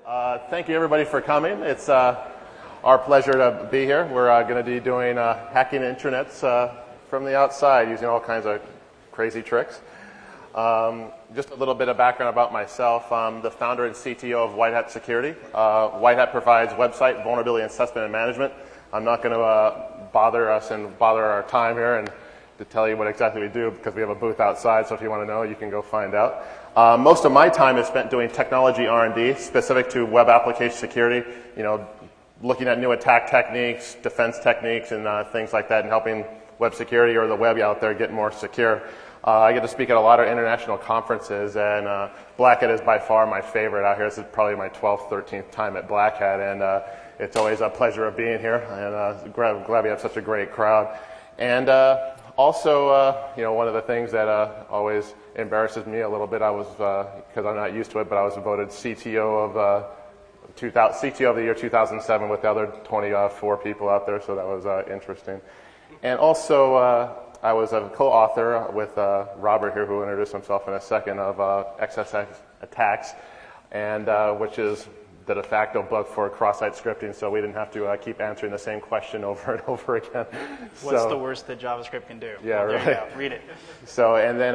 Thank you, everybody, for coming. It's our pleasure to be here. We're going to be doing hacking intranets from the outside using all kinds of crazy tricks. Just a little bit of background about myself. I'm the founder and CTO of White Hat Security. White Hat provides website vulnerability assessment and management. I'm not going to bother us and bother our time here and to tell you what exactly we do because we have a booth outside, so if you want to know, you can go find out. Most of my time is spent doing technology R&D specific to web application security, looking at new attack techniques, defense techniques, and things like that, and helping web security or the web out there get more secure. I get to speak at a lot of international conferences, and Black Hat is by far my favorite out here. This is probably my 12th, 13th time at Black Hat, and it's always a pleasure of being here, and glad we have such a great crowd. And also, one of the things that always embarrasses me a little bit, because I'm not used to it, but I was voted CTO of the year 2007 with the other 24 people out there, so that was interesting. And also, I was a co-author with Robert here, who will introduce himself in a second, of XSS Attacks, and which is the de facto book for cross-site scripting, so we didn't have to keep answering the same question over and over again. What's the worst that JavaScript can do? Yeah, well, right. There you go. Read it. So, and then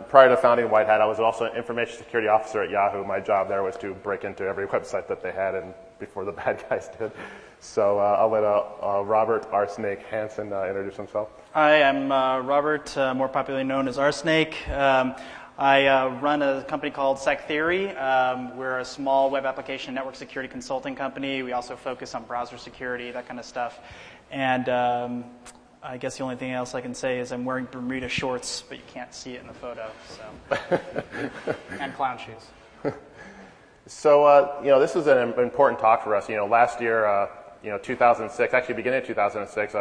prior to founding White Hat, I was also an information security officer at Yahoo. My job there was to break into every website that they had, and before the bad guys did. So I'll let Robert R. Snake Hansen introduce himself. Hi, I'm Robert, more popularly known as R. Snake. I run a company called SecTheory. We're a small web application network security consulting company. We also focus on browser security, that kind of stuff. And I guess the only thing else I can say is I'm wearing Bermuda shorts, but you can't see it in the photo. So, and clown shoes. So, this is an important talk for us. Last year, 2006, actually beginning of 2006,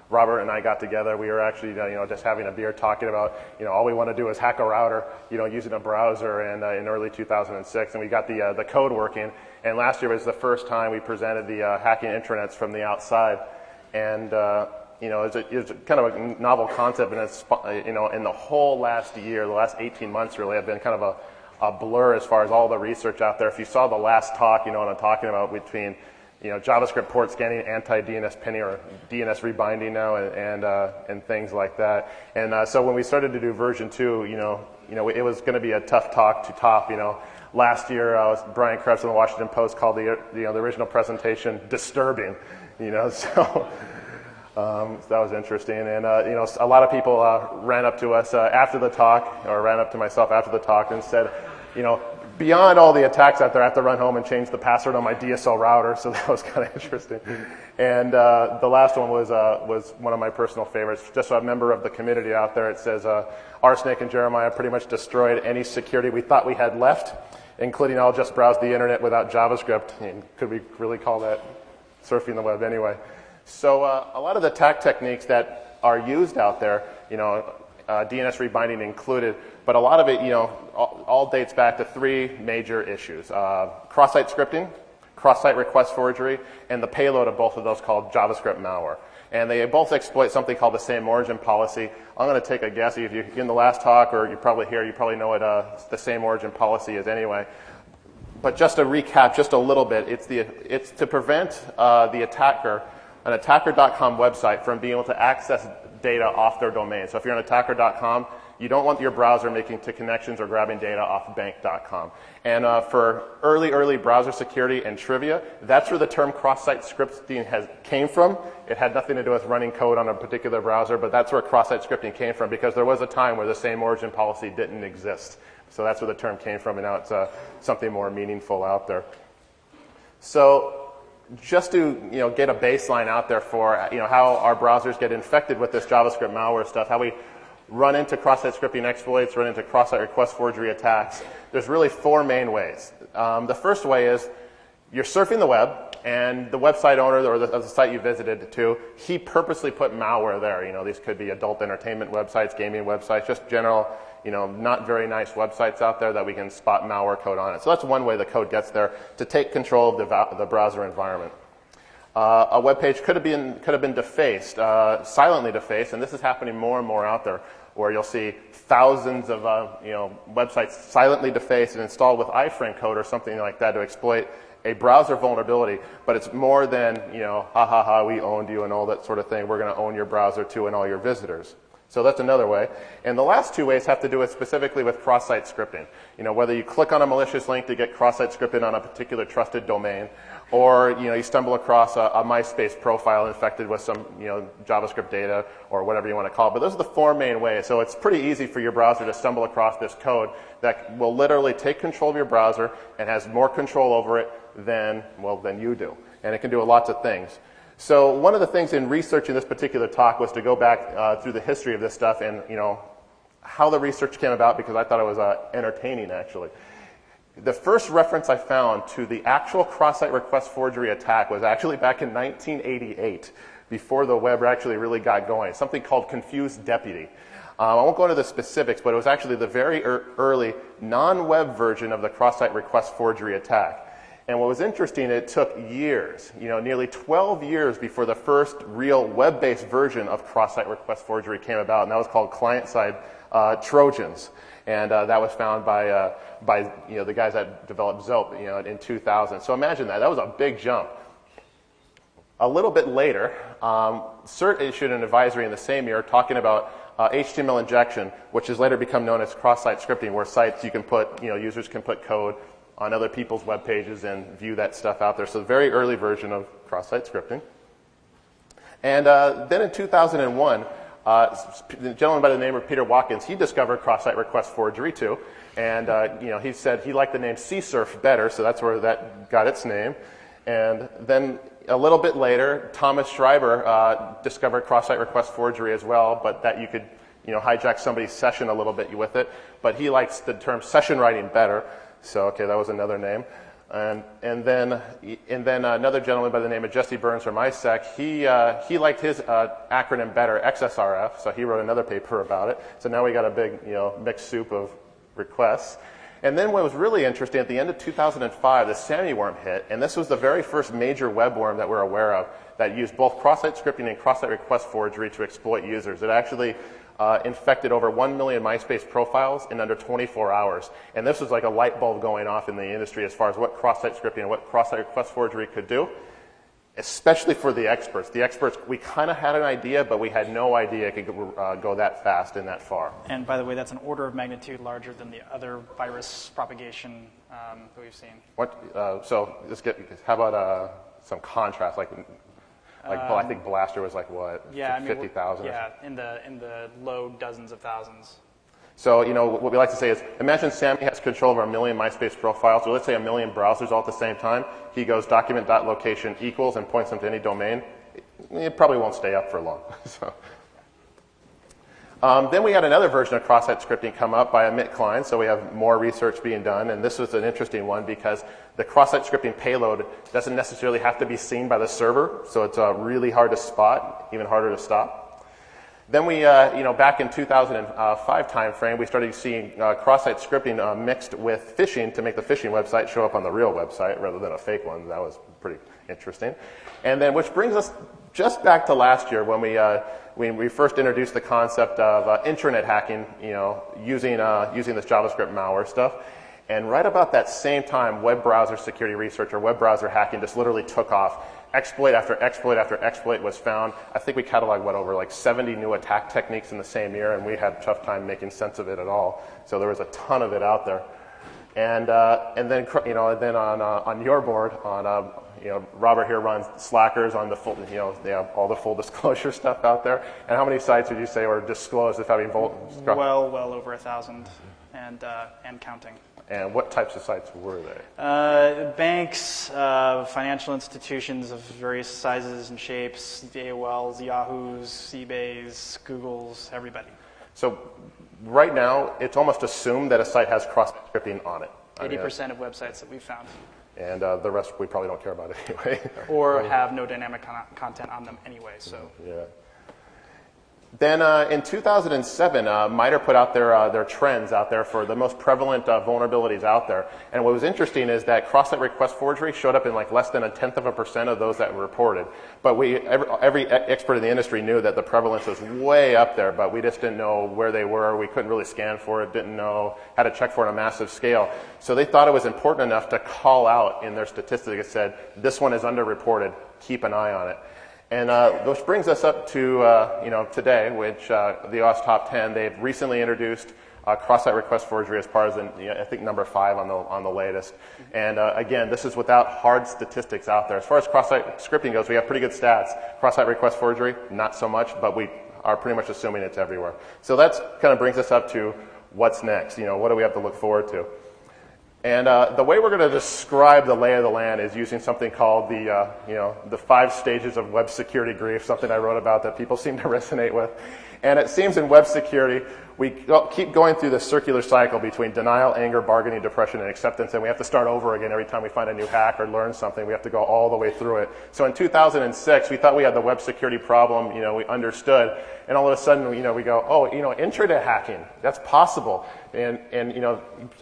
Robert and I got together. We were actually, just having a beer talking about, all we want to do is hack a router, using a browser, and in early 2006, and we got the code working. And last year was the first time we presented the hacking intranets from the outside, and it's kind of a novel concept, and it's in the whole last year, the last 18 months really, have been kind of a blur as far as all the research out there. If you saw the last talk, what I'm talking about between JavaScript port scanning, anti-DNS pinning, or DNS rebinding now, and things like that. And so when we started to do version 2, it was going to be a tough talk to top. Last year, Brian Krebs from the Washington Post called the original presentation disturbing. So that was interesting. And a lot of people ran up to us after the talk, or ran up to myself after the talk, and said, beyond all the attacks out there, I have to run home and change the password on my DSL router, so that was kind of interesting. And the last one was one of my personal favorites. Just so a member of the community out there, it says, R. Snake and Jeremiah pretty much destroyed any security we thought we had left, including I'll just browse the internet without JavaScript. And could we really call that surfing the web anyway? So a lot of the attack techniques that are used out there, DNS rebinding included, but a lot of it, all dates back to three major issues. Cross-site scripting, cross-site request forgery, and the payload of both of those called JavaScript malware. And they both exploit something called the same origin policy. I'm going to take a guess. If you're in the last talk, or you probably know what the same origin policy is anyway. But just to recap just a little bit, it's to prevent the attacker, an attacker.com website, from being able to access data off their domain. So if you're on attacker.com, you don't want your browser making connections or grabbing data off bank.com. And for early browser security and trivia, that's where the term cross-site scripting came from. It had nothing to do with running code on a particular browser, but that's where cross-site scripting came from, because there was a time where the same origin policy didn't exist. So that's where the term came from, and now it's something more meaningful out there. So just to get a baseline out there for how our browsers get infected with this JavaScript malware stuff, how we run into cross-site scripting exploits, run into cross-site request forgery attacks, there's really four main ways. The first way is you're surfing the web, and the website owner or the site you visited to, he purposely put malware there. These could be adult entertainment websites, gaming websites, just general, not very nice websites out there that we can spot malware code on it. So that's one way the code gets there, to take control of the browser environment. A web page could have been defaced, silently defaced, and this is happening more and more out there. where you'll see thousands of websites silently defaced and installed with iframe code or something like that to exploit a browser vulnerability. But it's more than, ha ha ha, we owned you and all that sort of thing. We're going to own your browser too and all your visitors. So that's another way. And the last two ways have to do with specifically with cross-site scripting. Whether you click on a malicious link to get cross-site scripted on a particular trusted domain, or you stumble across a MySpace profile infected with some JavaScript data or whatever you want to call it. But those are the four main ways. So it's pretty easy for your browser to stumble across this code that will literally take control of your browser and has more control over it than you do. And it can do lots of things. So one of the things in researching this particular talk was to go back through the history of this stuff and how the research came about, because I thought it was entertaining actually. The first reference I found to the actual cross-site request forgery attack was actually back in 1988, before the web actually really got going. Something called Confused Deputy. I won't go into the specifics, but it was actually the very early non-web version of the cross-site request forgery attack. And what was interesting, it took years, nearly 12 years before the first real web-based version of cross-site request forgery came about, and that was called client-side Trojans. And that was found by the guys that developed Zope, in 2000. So imagine that. That was a big jump. A little bit later, CERT issued an advisory in the same year talking about HTML injection, which has later become known as cross-site scripting, where sites you can put, users can put code on other people's web pages and view that stuff out there. So a very early version of cross-site scripting. And then in 2001, the gentleman by the name of Peter Watkins, he discovered cross-site request forgery too. And he said he liked the name CSRF better, so that's where that got its name. And then a little bit later, Thomas Schreiber discovered cross-site request forgery as well, but that you could hijack somebody's session a little bit with it. But he likes the term session writing better. So, okay, that was another name. And then another gentleman by the name of Jesse Burns from ISEC, he liked his acronym better, XSRF, so he wrote another paper about it. So now we got a big, mixed soup of requests. And then what was really interesting, at the end of 2005, the Sammy worm hit, and this was the very first major web worm that we're aware of that used both cross-site scripting and cross-site request forgery to exploit users. It actually infected over 1 million MySpace profiles in under 24 hours. And this was like a light bulb going off in the industry as far as what cross-site scripting and what cross-site request forgery could do, especially for the experts. The experts, we kind of had an idea, but we had no idea it could go that fast and that far. And by the way, that's an order of magnitude larger than the other virus propagation that we've seen. So let's how about some contrast, I think Blaster was like what? Yeah, 50,000. Yeah, in the low dozens of thousands. So what we like to say is, imagine Sammy has control over 1 million MySpace profiles. So let's say 1 million browsers all at the same time. He goes document.location equals and points them to any domain. It probably won't stay up for long. So. Then we had another version of cross-site scripting come up by Amit Klein, so we have more research being done, and this was an interesting one because the cross-site scripting payload doesn't necessarily have to be seen by the server, so it's really hard to spot, even harder to stop. Then we, back in 2005 timeframe, we started seeing cross-site scripting mixed with phishing to make the phishing website show up on the real website rather than a fake one. That was pretty interesting. And then, which brings us just back to last year when we first introduced the concept of intranet hacking, using this JavaScript malware stuff. And right about that same time, web browser security research or web browser hacking just literally took off. Exploit after exploit after exploit was found. I think we cataloged, over 70 new attack techniques in the same year, and we had a tough time making sense of it at all. So there was a ton of it out there. And then on your board, Robert here runs Slackers on the full, they have all the full disclosure stuff out there. And how many sites would you say were disclosed as having well over 1,000 and counting. And what types of sites were they? Banks, financial institutions of various sizes and shapes, AOLs, Yahoos, eBays, Googles, everybody. So right now, it's almost assumed that a site has cross-scripting on it. 80% of websites that we've found. And the rest we probably don't care about anyway. Or have no dynamic content on them anyway. So. Yeah. Then in 2007, MITRE put out their trends out there for the most prevalent vulnerabilities out there. And what was interesting is that cross-site request forgery showed up in like less than 0.1% of those that were reported. But every expert in the industry knew that the prevalence was way up there, but we just didn't know where they were. We couldn't really scan for it, didn't know how to check for it on a massive scale. So they thought it was important enough to call out in their statistics. It said, this one is underreported, keep an eye on it. And which brings us up to today, which the OWASP Top 10, they've recently introduced cross-site request forgery as part of I think number 5 on the latest. And again, this is without hard statistics out there. As far as cross-site scripting goes, we have pretty good stats. Cross-site request forgery, not so much, but we are pretty much assuming it's everywhere. So that kind of brings us up to what's next. What do we have to look forward to? And the way we're going to describe the lay of the land is using something called the 5 stages of web security grief, something I wrote about that people seem to resonate with. And it seems in web security, we keep going through this circular cycle between denial, anger, bargaining, depression, and acceptance, and we have to start over again every time we find a new hack or learn something. We have to go all the way through it. So in 2006, we thought we had the web security problem, we understood, and all of a sudden, we go, oh, intranet hacking, that's possible. And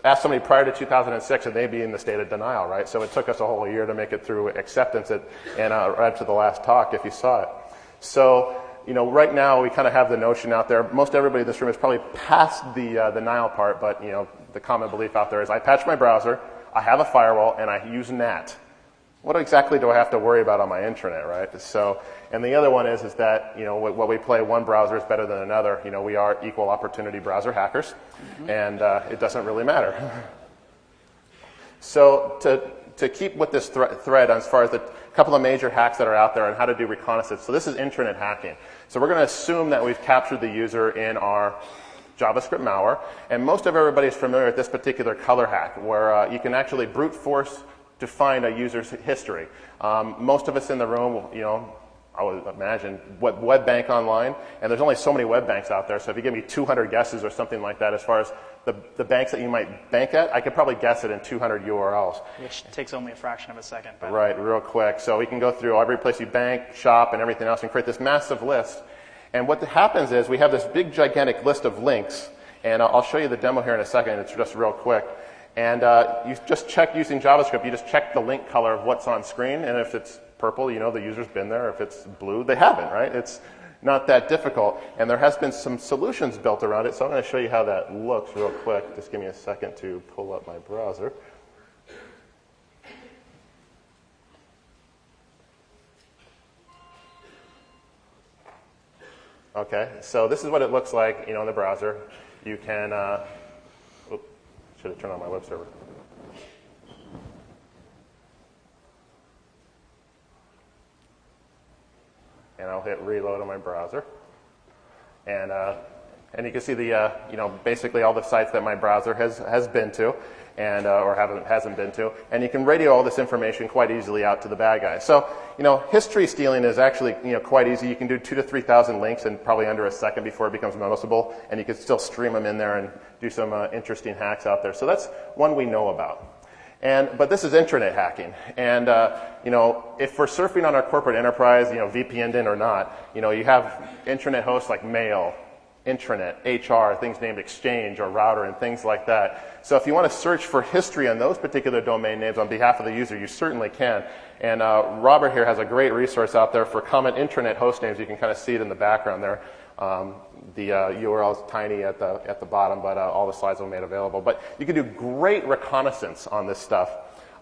ask somebody prior to 2006, and they'd be in the state of denial, right? So it took us a whole year to make it through acceptance and right up to the last talk, if you saw it. So, right now we kind of have the notion out there. Most everybody in this room is probably past the denial part, but the common belief out there is I patch my browser, I have a firewall, and I use NAT. What exactly do I have to worry about on my intranet, right? So, and the other one is that what we play, one browser is better than another. We are equal opportunity browser hackers, and it doesn't really matter. So to keep with this thread as far as the couple of major hacks that are out there and how to do reconnaissance. So this is intranet hacking. So we're going to assume that we've captured the user in our JavaScript malware, and most of everybody is familiar with this particular color hack, where you can actually brute force to find a user's history. Most of us in the room, I would imagine, web bank online, and there's only so many web banks out there, so if you give me 200 guesses or something like that as far as the banks that you might bank at, I could probably guess it in 200 URLs. Which takes only a fraction of a second. Right, real quick. So we can go through every place you bank, shop, and everything else and create this massive list. And what happens is we have this big, gigantic list of links, and I'll show you the demo here in a second. It's just real quick. And you just check using JavaScript. You just check the link color of what's on screen, and if it's purple, the user's been there. If it's blue, they haven't, right? It's not that difficult. And there has been some solutions built around it, so I'm going to show you how that looks real quick. Just give me a second to pull up my browser. Okay, so this is what it looks like, in the browser. You can, should have turned on my web server. And I'll hit reload on my browser. And you can see the, basically all the sites that my browser has been to, and or hasn't been to. And you can radio all this information quite easily out to the bad guys. So, history stealing is actually, quite easy. You can do 2,000 to 3,000 links in probably under a second before it becomes noticeable, and you can still stream them in there and do some interesting hacks out there. So that's one we know about. But this is intranet hacking. And, if we're surfing on our corporate enterprise, VPN'd in or not, you have intranet hosts like Mail, Intranet, HR, things named Exchange or Router and things like that. So if you want to search for history on those particular domain names on behalf of the user, you certainly can. And Robert here has a great resource out there for common intranet host names. You can kind of see it in the background there. The URL is tiny at the bottom, but all the slides are made available. But you can do great reconnaissance on this stuff.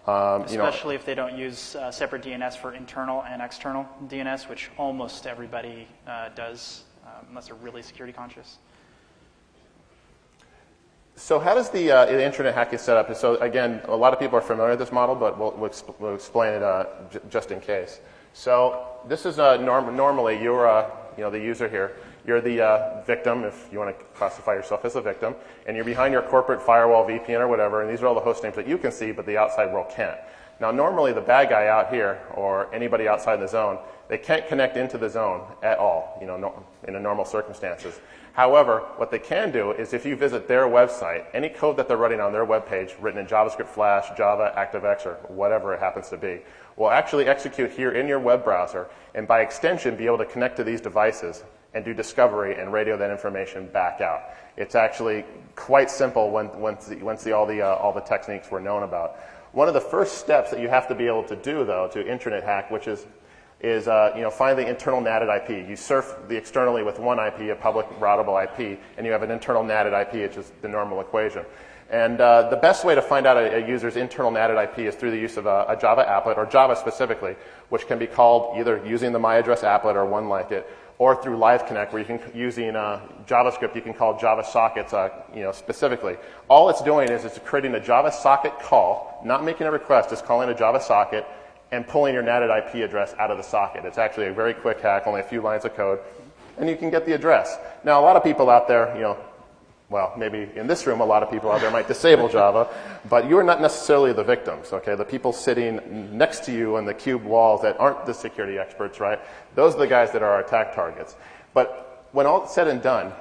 Especially if they don't use separate DNS for internal and external DNS, which almost everybody does, unless they're really security conscious. So how does the intranet hack get set up? So again, a lot of people are familiar with this model, but we'll explain it just in case. So this is normally you're the user here. You're the victim, if you want to classify yourself as a victim, and you're behind your corporate firewall, VPN, or whatever, and these are all the host names that you can see, but the outside world can't. Now, normally the bad guy out here, or anybody outside the zone, they can't connect into the zone at all, in a normal circumstances. However, what they can do is if you visit their website, any code that they're running on their web page, written in JavaScript, Flash, Java, ActiveX, or whatever it happens to be, will actually execute here in your web browser, and by extension be able to connect to these devices and do discovery and radio that information back out. It's actually quite simple once all the techniques were known about. One of the first steps that you have to be able to do, though, to internet hack, which is find the internal NATed IP. You surf the externally with one IP, a public routable IP, and you have an internal NATed IP, which is the normal equation. And the best way to find out a user's internal NATed IP is through the use of a Java applet, or Java specifically, which can be called either using the MyAddress applet or one like it, or through Live Connect, where you can, using JavaScript, you can call Java sockets specifically. All it's doing is it's creating a Java socket call, not making a request, just calling a Java socket, and pulling your NATed IP address out of the socket. It's actually a very quick hack, only a few lines of code, and you can get the address. Now, a lot of people out there, well, maybe in this room, a lot of people out there might disable Java, but you're not necessarily the victims, okay? The people sitting next to you on the cube walls that aren't the security experts, right? Those are the guys that are our attack targets. But when all said and done,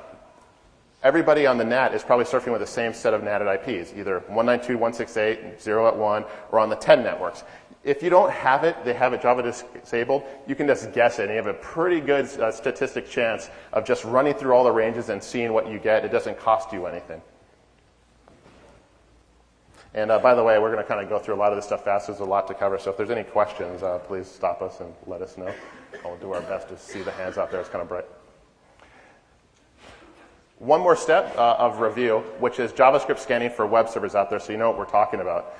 everybody on the NAT is probably surfing with the same set of NATed IPs, either 192.168.0.1 or on the 10 networks. If you don't have it, they have it Java disabled, you can just guess it, and you have a pretty good statistic chance of just running through all the ranges and seeing what you get. It doesn't cost you anything. And by the way, we're going to kind of go through a lot of this stuff fast. There's a lot to cover, so if there's any questions, please stop us and let us know. We'll do our best to see the hands out there. It's kind of bright. One more step of review, which is JavaScript scanning for web servers out there, so you know what we're talking about.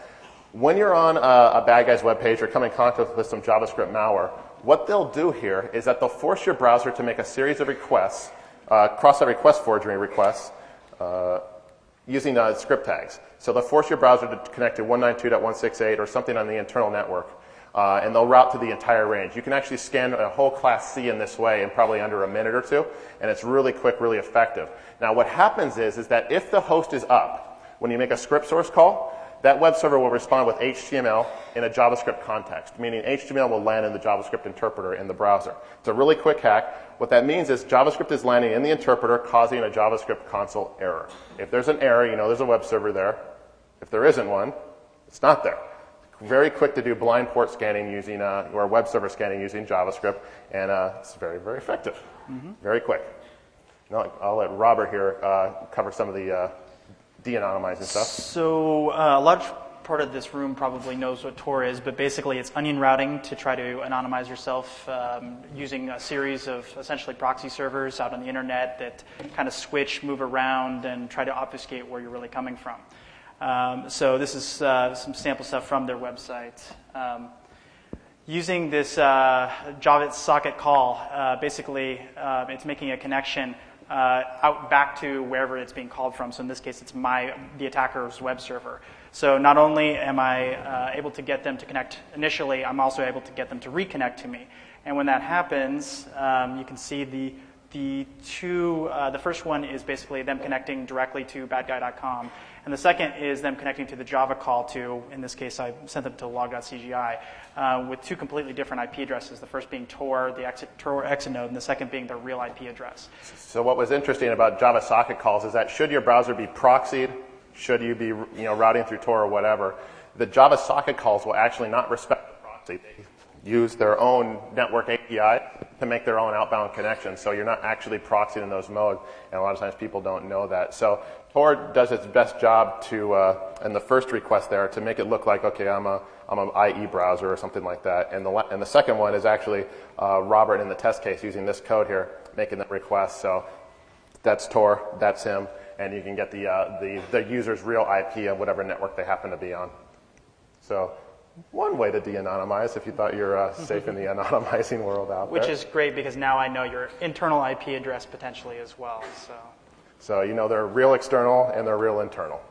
When you're on a bad guy's web page or come in contact with some JavaScript malware, what they'll do here is that they'll force your browser to make a series of requests, cross-site request forgery requests, using script tags. So they'll force your browser to connect to 192.168 or something on the internal network, and they'll route to the entire range. You can actually scan a whole class C in this way in probably under a minute or two, and it's really quick, really effective. Now what happens is that if the host is up, when you make a script source call, that web server will respond with HTML in a JavaScript context, meaning HTML will land in the JavaScript interpreter in the browser. It's a really quick hack. What that means is JavaScript is landing in the interpreter, causing a JavaScript console error. If there's an error, you know there's a web server there. If there isn't one, it's not there. Very quick to do blind port scanning using, or web server scanning using JavaScript, and it's very, very effective. Very quick. Now, I'll let Robert here cover some of the de-anonymizing stuff. So a large part of this room probably knows what Tor is, but basically it's onion routing to try to anonymize yourself using a series of essentially proxy servers out on the internet that kind of switch, move around, and try to obfuscate where you're really coming from. So this is some sample stuff from their website. Using this Java socket call, basically it's making a connection out back to wherever it's being called from. So in this case, it's the attacker's web server. So not only am I able to get them to connect initially, I'm also able to get them to reconnect to me. And when that happens, you can see the first one is basically them connecting directly to badguy.com. And the second is them connecting to the Java call to, in this case, I sent them to log.cgi with two completely different IP addresses, the first being Tor, the Tor exit node, and the second being the real IP address. So what was interesting about Java socket calls is that should your browser be proxied, should you be routing through Tor or whatever, the Java socket calls will actually not respect the proxy. They use their own network API to make their own outbound connections. So you're not actually proxying in those modes, and a lot of times people don't know that. So Tor does its best job to, in the first request there, to make it look like, okay, I'm an IE browser or something like that. And the second one is actually Robert in the test case using this code here, making that request. So that's Tor, that's him, and you can get the user's real IP on whatever network they happen to be on. So one way to de-anonymize if you thought you're safe in the anonymizing world out there. Which is great because now I know your internal IP address potentially as well. So you know they're real external and they're real internal.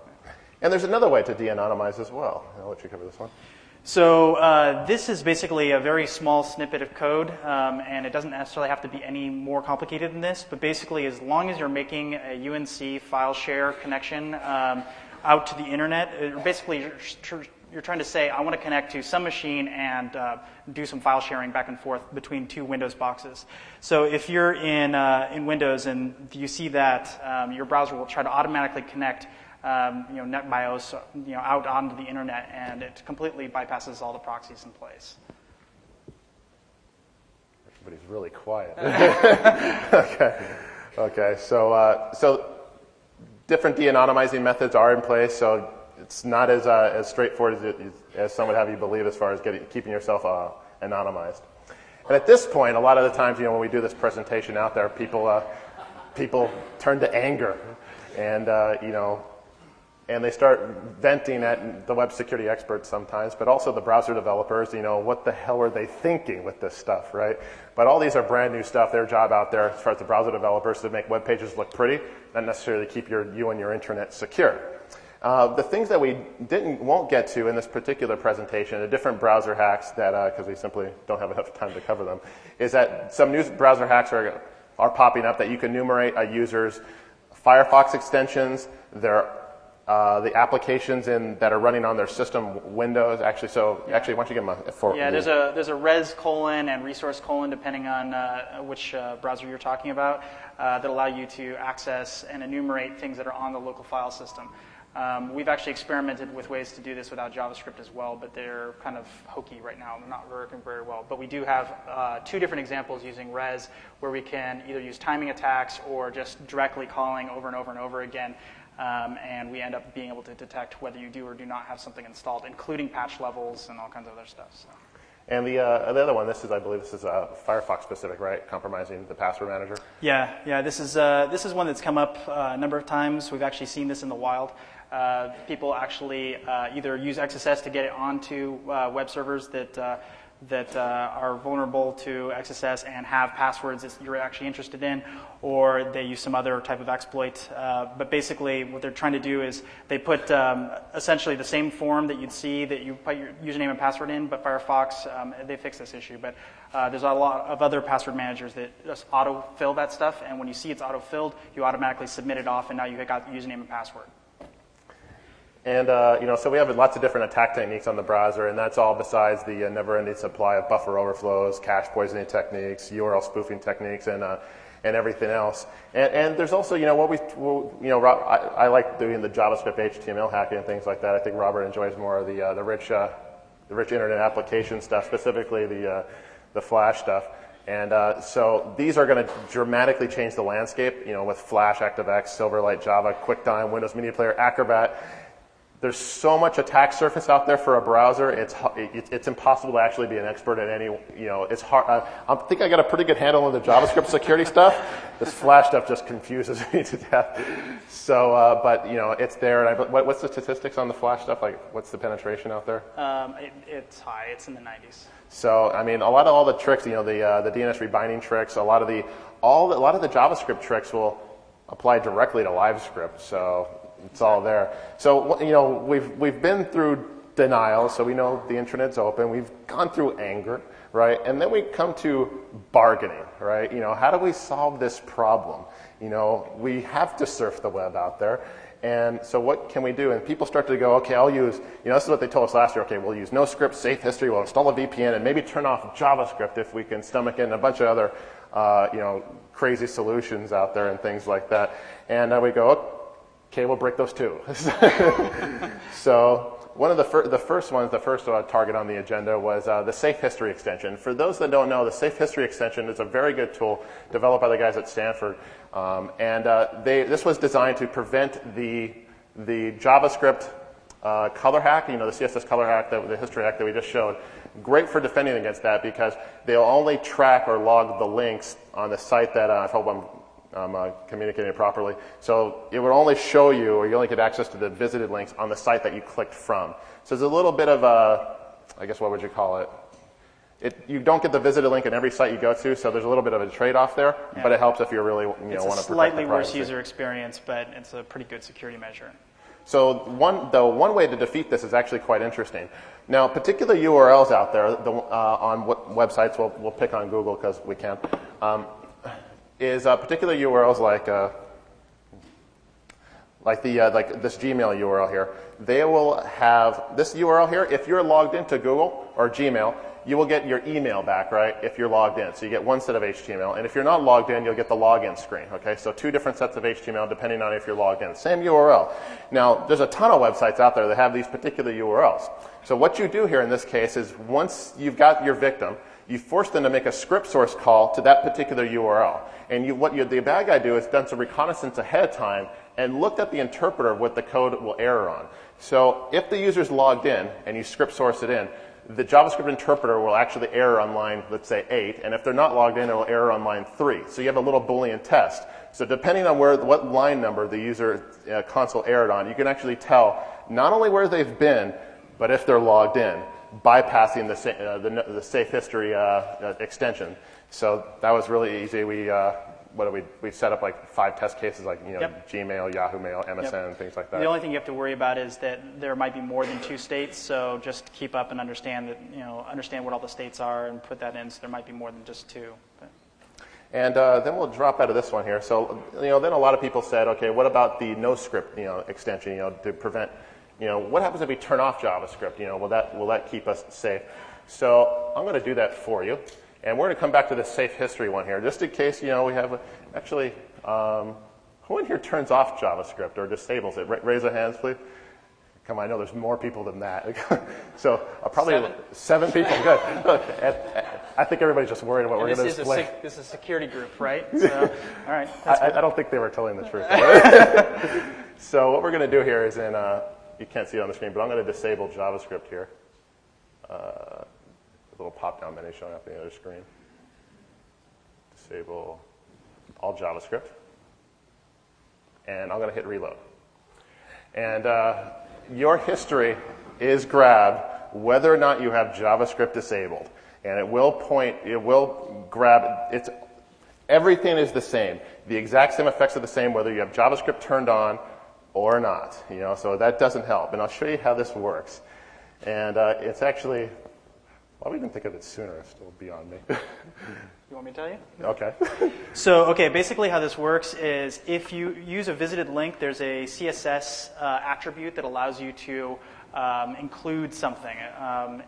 And there's another way to de-anonymize as well. I'll let you cover this one. So this is basically a very small snippet of code, and it doesn't necessarily have to be any more complicated than this, but basically as long as you're making a UNC file share connection out to the internet, basically you're trying to say, I want to connect to some machine and do some file sharing back and forth between two Windows boxes. So if you're in Windows and you see that, your browser will try to automatically connect NetBIOS out onto the internet, and it completely bypasses all the proxies in place. Everybody's really quiet. Okay. So different de-anonymizing methods are in place. So it's not as straightforward as some would have you believe as far as keeping yourself anonymized. And at this point, a lot of the times, when we do this presentation out there, people turn to anger, and and they start venting at the web security experts sometimes, but also the browser developers. What the hell are they thinking with this stuff, right? But all these are brand new stuff. Their job out there, as far as the browser developers, to make web pages look pretty, not necessarily keep you and your internet secure. The things that we won't get to in this particular presentation, the different browser hacks that, because we simply don't have enough time to cover them, is that some new browser hacks are popping up that you can enumerate a user's Firefox extensions, the applications that are running on their system windows. Actually, why don't you give them there's a res colon and resource colon depending on which browser you're talking about that allow you to access and enumerate things that are on the local file system. We've actually experimented with ways to do this without JavaScript as well, but they're kind of hokey right now. They're not working very well. But we do have two different examples using res where we can either use timing attacks or just directly calling over and over and over again. And we end up being able to detect whether you do or do not have something installed, including patch levels and all kinds of other stuff. So. And the other one, I believe this is Firefox specific, right? Compromising the password manager. Yeah. This is one that's come up a number of times. We've actually seen this in the wild. People actually either use XSS to get it onto web servers that are vulnerable to XSS and have passwords that you're actually interested in, or they use some other type of exploit. But basically, what they're trying to do is they put essentially the same form that you'd see that you put your username and password in, but Firefox, they fix this issue. But there's a lot of other password managers that just auto-fill that stuff, and when you see it's auto-filled, you automatically submit it off, and now you've got the username and password. And so we have lots of different attack techniques on the browser, and that's all besides the never-ending supply of buffer overflows, cache poisoning techniques, URL spoofing techniques, and everything else. And there's also, I like doing the JavaScript HTML hacking and things like that. I think Robert enjoys more of the rich internet application stuff, specifically the Flash stuff. And so these are going to dramatically change the landscape, with Flash, ActiveX, Silverlight, Java, QuickTime, Windows Media Player, Acrobat. There's so much attack surface out there for a browser. It's impossible to actually be an expert at any. It's hard. I think I got a pretty good handle on the JavaScript security stuff. This Flash stuff just confuses me to death. So, but it's there. And what's the statistics on the Flash stuff? Like, what's the penetration out there? It's high. It's in the 90s. So, I mean, all the tricks. The DNS rebinding tricks. A lot of the JavaScript tricks will apply directly to LiveScript. So. It's all there. So, we've been through denial, so we know the internet's open. We've gone through anger, right? And then we come to bargaining, right? How do we solve this problem? We have to surf the web out there. And so what can we do? And people start to go, okay, I'll use, this is what they told us last year. Okay, we'll use no script, safe history, we'll install a VPN, and maybe turn off JavaScript if we can stomach in a bunch of other, crazy solutions out there and things like that. And we go, okay, we'll break those too. So one of the first target on the agenda was the Safe History extension. For those that don't know, the Safe History extension is a very good tool developed by the guys at Stanford, this was designed to prevent the JavaScript color hack, the CSS color hack, the history hack that we just showed. Great for defending against that because they'll only track or log the links on the site that I hope I'm communicating it properly. So it would only show you, or you only get access to the visited links on the site that you clicked from. So there's a little bit of I guess what would you call it? You don't get the visited link in every site you go to, so there's a little bit of a trade-off there, but it helps if you really want to protect the privacy. It's a slightly worse user experience, but it's a pretty good security measure. So one way to defeat this is actually quite interesting. Now, particular URLs out there on websites, we'll pick on Google because we can, is particular URLs like this Gmail URL here. They will have this URL here. If you're logged into Google or Gmail, you will get your email back, right, if you're logged in. So you get one set of HTML. And if you're not logged in, you'll get the login screen, okay? So two different sets of HTML depending on if you're logged in. Same URL. Now, there's a ton of websites out there that have these particular URLs. So what you do here in this case is once you've got your victim, you force them to make a script source call to that particular URL. And the bad guy do is done some reconnaissance ahead of time and looked at the interpreter of what the code will error on. So if the user's logged in and you script source it in, the JavaScript interpreter will actually error on line, let's say 8, and if they're not logged in, it will error on line 3. So you have a little Boolean test. So depending on what line number the user console errored on, you can actually tell not only where they've been, but if they're logged in, bypassing the safe history extension. So that was really easy. We set up like 5 test cases, like Gmail, Yahoo Mail, MSN, things like that. The only thing you have to worry about is that there might be more than 2 states. So just keep up and understand that understand what all the states are and put that in. So there might be more than just 2. But. And then we'll drop out of this one here. So then a lot of people said, okay, what about the NoScript extension? To prevent. What happens if we turn off JavaScript? Will that keep us safe? So I'm going to do that for you. And we're going to come back to the safe history one here, just in case, we have, actually, who in here turns off JavaScript or disables it? Raise your hands, please. Come on, I know there's more people than that. So probably 7 people, good. I think everybody's just worried about what we're going to display. This is a security group, right? So, all right. I don't think they were telling the truth. So what we're going to do here is you can't see it on the screen, but I'm going to disable JavaScript here. Little pop-down menu showing up on the other screen. Disable all JavaScript. And I'm going to hit reload. And your history is grabbed whether or not you have JavaScript disabled. And it will grab, everything is the same. The exact same effects are the same whether you have JavaScript turned on or not. So that doesn't help. And I'll show you how this works. And it's actually... Why we didn't think of it sooner? It's still beyond me. You want me to tell you? Okay. So, basically how this works is if you use a visited link, there's a CSS attribute that allows you to include something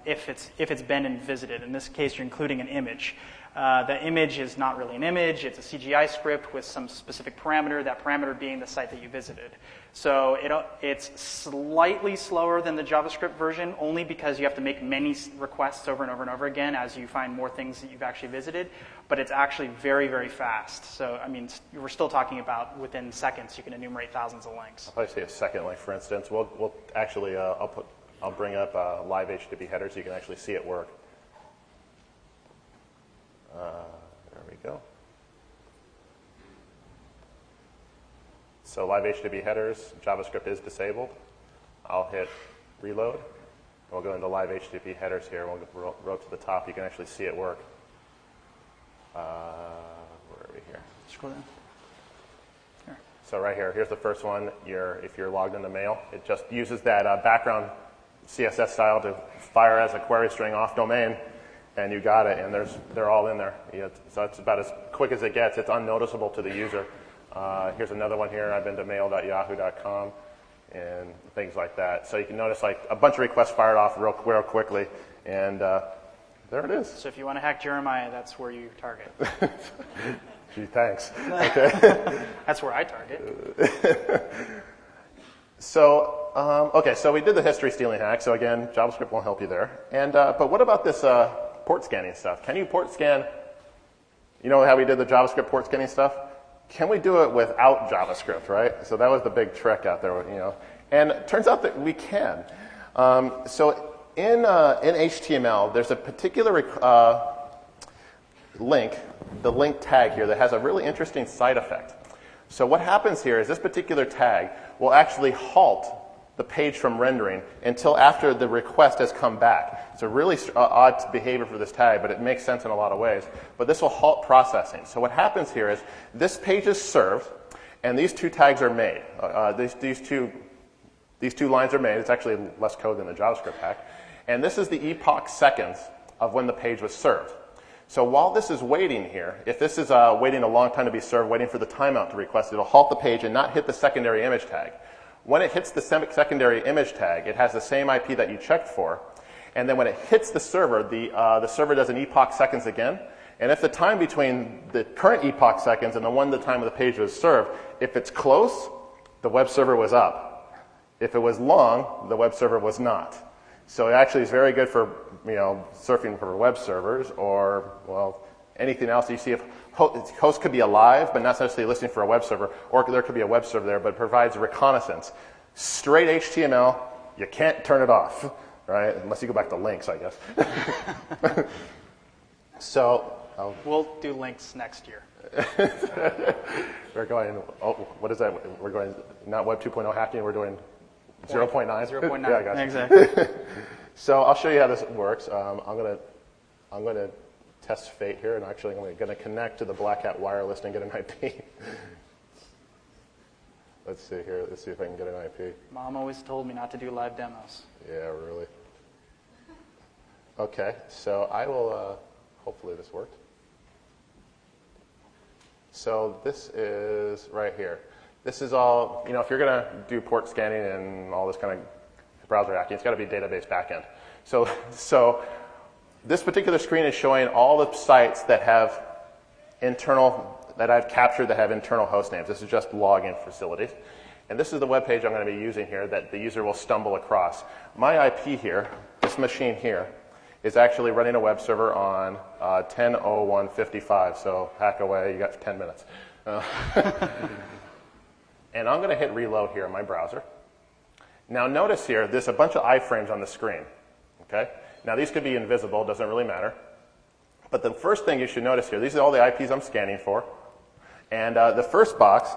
if it's been visited. In this case, you're including an image. The image is not really an image. It's a CGI script with some specific parameter, that parameter being the site that you visited. So it's slightly slower than the JavaScript version, only because you have to make many requests over and over and over again as you find more things that you've actually visited. But it's actually very, very fast. So, we're still talking about within seconds, you can enumerate thousands of links. I'll probably say a second, like for instance, we'll actually, I'll bring up live HTTP header so you can actually see it work. There we go. So live HTTP headers, JavaScript is disabled. I'll hit reload. We'll go into live HTTP headers here. We'll row to the top. You can actually see it work. Where are we here? Scroll down. Here. So right here, here's the first one. If you're logged into Mail, it just uses that background CSS style to fire as a query string off domain. And you got it, and they're all in there. So it's about as quick as it gets. It's unnoticeable to the user. Here's another one here. I've been to mail.yahoo.com and things like that. So you can notice like a bunch of requests fired off real quickly, and there it is. So if you want to hack Jeremiah, that's where you target. Gee, thanks. Okay. That's where I target. So, so we did the history stealing hack. So again, JavaScript won't help you there. And but what about this port scanning stuff? Can you port scan? You know how we did the JavaScript port scanning stuff? Can we do it without JavaScript, right? So that was the big trick out there, And it turns out that we can. So in HTML, there's a particular link, the link tag here, that has a really interesting side effect. So what happens here is this particular tag will actually halt the page from rendering until after the request has come back. It's a really odd behavior for this tag, but it makes sense in a lot of ways. But this will halt processing. So what happens here is this page is served, and these 2 tags are made. These two lines are made. It's actually less code than the JavaScript hack. And this is the epoch seconds of when the page was served. So while this is waiting here, if this is waiting a long time to be served, waiting for the timeout to request, it'll halt the page and not hit the secondary image tag. When it hits the secondary image tag, it has the same IP that you checked for. And then when it hits the server does an epoch seconds again. And if the time between the current epoch seconds and the time of the page was served, if it's close, the web server was up. If it was long, the web server was not. So it actually is very good for, surfing for web servers or, well, anything else. You see if host could be alive, but not necessarily listening for a web server, or there could be a web server there, but it provides reconnaissance. Straight HTML, you can't turn it off, right? Unless you go back to links, I guess. So we'll do links next year. we're going, what is that? We're going, not Web 2.0 hacking, we're doing 0.9? 0.9, Yeah, I got you. exactly. So I'll show you how this works. I'm going to test fate here, and actually I'm going to connect to the Black Hat wireless and get an IP. Let's see here. Let's see if I can get an IP. Mom always told me not to do live demos. Yeah, really. Okay, so I will, hopefully this worked. So this is right here. This is all, if you're going to do port scanning and all this kind of browser hacking, it's got to be database backend. So this particular screen is showing all the sites that have that I've captured that have internal host names. This is just login facilities. And this is the web page I'm going to be using here that the user will stumble across. My IP here, this machine here, is actually running a web server on 10.01.55. So hack away, you got 10 minutes. And I'm going to hit reload here in my browser. Now notice here, there's a bunch of iframes on the screen. Okay? Now these could be invisible, doesn't really matter. But the first thing you should notice here, these are all the IPs I'm scanning for. And the first box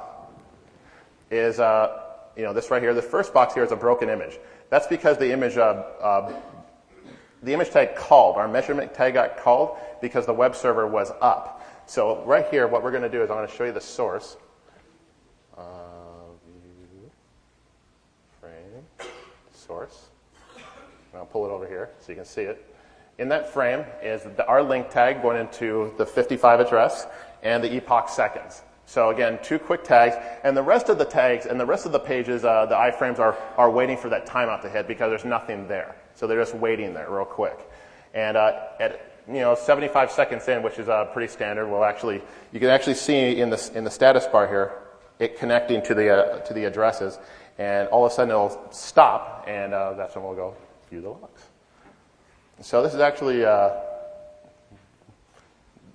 is, this right here. The first box here is a broken image. That's because the image tag called. Our measurement tag got called because the web server was up. So right here, what we're going to do is I'm going to show you the source. View, frame, source. And I'll pull it over here so you can see it. In that frame is our link tag going into the 55 address and the epoch seconds. So again, 2 quick tags, and the rest of the tags and the rest of the pages, the iframes are waiting for that timeout to hit because there's nothing there. So they're just waiting there real quick. And at 75 seconds in, which is pretty standard, you can actually see in the status bar here it connecting to the addresses, and all of a sudden it'll stop, and that's when we'll go view the logs. So this is actually,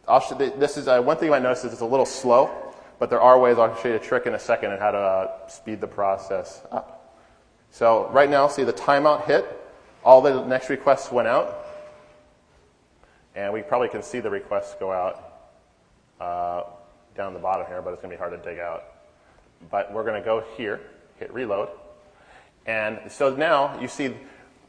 one thing you might notice is it's a little slow, but there are ways. I'll show you a trick in a second on how to speed the process up. So right now, see the timeout hit. All the next requests went out. And we probably can see the requests go out down the bottom here, but it's going to be hard to dig out. But we're going to go here, hit reload. And so now you see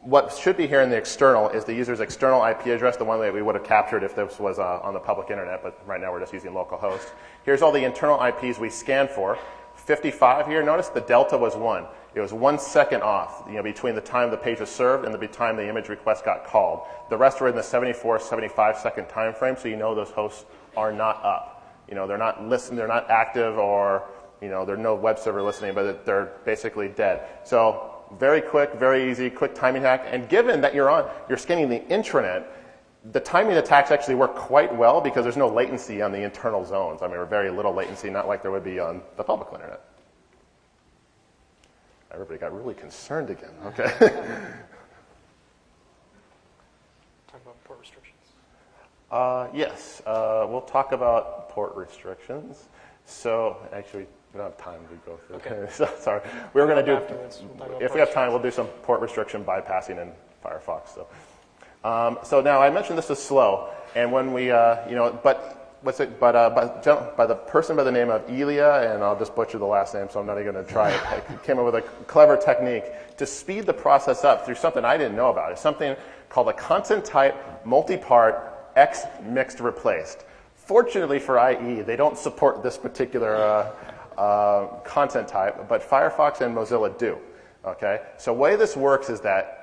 what should be here in the external is the user's external IP address, the one that we would have captured if this was on the public internet, but right now we're just using localhost. Here's all the internal IPs we scanned for. 55 here, notice the delta was 1. It was 1 second off, between the time the page was served and the time the image request got called. The rest were in the 74, 75 second time frame, so those hosts are not up. They're not listening, they're not active, or there's no web server listening, but they're basically dead. So very quick, very easy, quick timing hack. And given that you're scanning the intranet, the timing attacks actually work quite well because there's no latency on the internal zones. Or very little latency, not like there would be on the public internet. Everybody got really concerned again. Okay. Talk about port restrictions. Yes, we'll talk about port restrictions. So actually, we don't have time to go through. Okay. So, sorry, we were going to do. We'll if we have time, we'll do some port restriction bypassing in Firefox. So now I mentioned this is slow, and when we, but by the person by the name of Ilya, and I'll just butcher the last name, so I'm not even going to try it. I came up with a clever technique to speed the process up through something I didn't know about. It's something called a content type multi-part X mixed replaced. Fortunately for IE, they don't support this particular content type, but Firefox and Mozilla do. Okay, so the way this works is that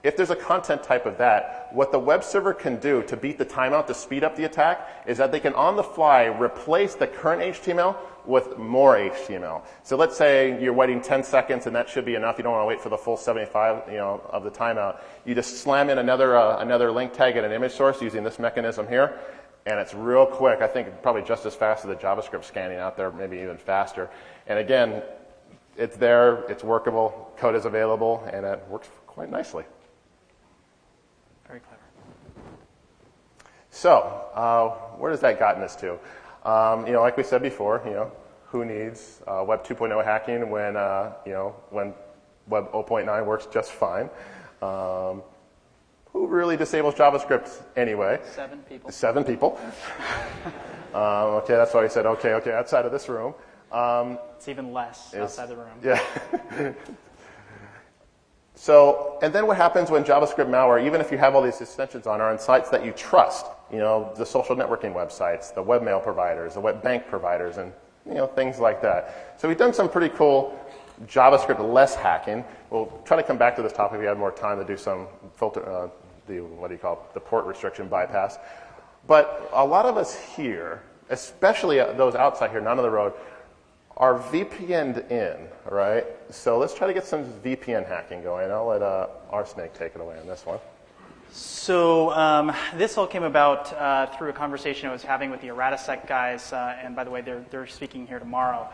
if there's a content type of that, what the web server can do to beat the timeout to speed up the attack is that they can on the fly replace the current HTML with more HTML. So let's say you're waiting 10 seconds and that should be enough. You don't want to wait for the full 75 of the timeout. You just slam in another link tag at an image source using this mechanism here, and it's real quick. I think probably just as fast as the JavaScript scanning out there, maybe even faster. And again, it's there, it's workable, code is available, and it works quite nicely. Very clever. So, where does that gotten us to? Like we said before, who needs Web 2.0 hacking when when Web 0.9 works just fine? Who really disables JavaScript anyway? 7 people. 7 people. Okay, that's why I said okay, outside of this room. It's even less outside the room. Yeah. So, and then what happens when JavaScript malware, even if you have all these extensions on, are on sites that you trust? The social networking websites, the webmail providers, the web bank providers, and things like that. So we've done some pretty cool JavaScript-less hacking. We'll try to come back to this topic if we have more time to do some filter, the port restriction bypass. But a lot of us here, especially those outside here, none on the road, are VPN'd in, right? So let's try to get some VPN hacking going. I'll let RSnake take it away on this one. So this all came about through a conversation I was having with the Erratasec guys, and by the way, they're speaking here tomorrow,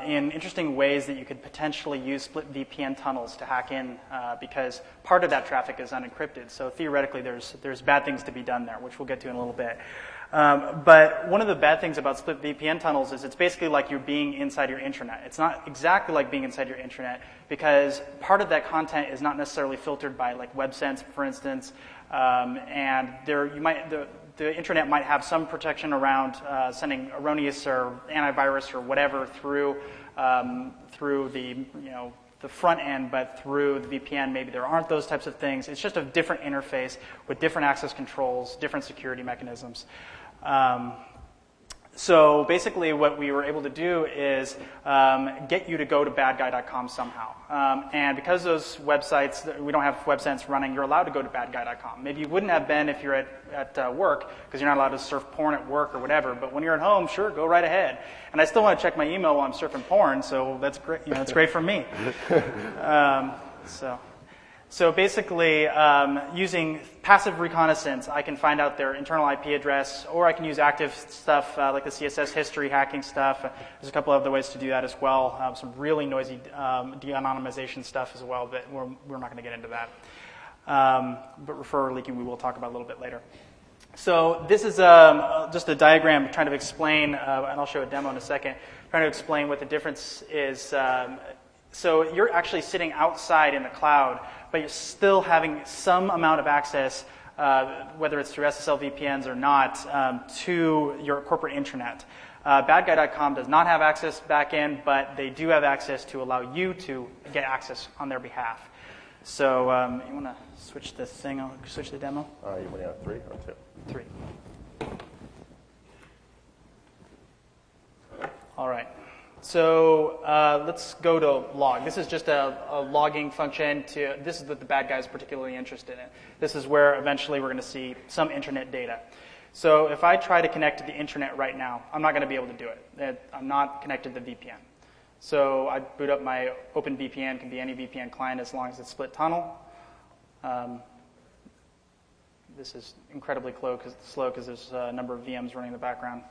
in interesting ways that you could potentially use split VPN tunnels to hack in, because part of that traffic is unencrypted. So theoretically, there's bad things to be done there, which we'll get to in a little bit. But one of the bad things about split VPN tunnels is it's basically like you're being inside your intranet. It's not exactly like being inside your intranet because part of that content is not necessarily filtered by like WebSense, for instance, and the intranet might have some protection around sending erroneous or antivirus or whatever through the front end, but through the VPN, maybe there aren't those types of things. It's just a different interface with different access controls, different security mechanisms. So basically what we were able to do is get you to go to badguy.com somehow. And because those websites, we don't have WebSense running, you're allowed to go to badguy.com. Maybe you wouldn't have been if you're at work, because you're not allowed to surf porn at work or whatever. But when you're at home, sure, go right ahead. And I still want to check my email while I'm surfing porn, so that's great. It's great for me. So basically, using passive reconnaissance, I can find out their internal IP address, or I can use active stuff like the CSS history hacking stuff. There's a couple of other ways to do that as well. Some really noisy de-anonymization stuff as well, but we're not going to get into that. But referrer leaking we will talk about a little bit later. So this is just a diagram trying to explain, and I'll show a demo in a second, trying to explain what the difference is. So you're actually sitting outside in the cloud, but you're still having some amount of access, whether it's through SSL VPNs or not, to your corporate intranet. Badguy.com does not have access back in, but they do have access to allow you to get access on their behalf. So you want to switch the thing? I'll switch the demo. You want to have 3 or 2? 3. All right. So let's go to log. This is just a logging function. This is what the bad guy is particularly interested in. This is where eventually we're going to see some intranet data. So if I try to connect to the intranet right now, I'm not going to be able to do it. I'm not connected to the VPN. So I boot up my OpenVPN. It can be any VPN client as long as it's split tunnel. This is incredibly slow because there's a number of VMs running in the background.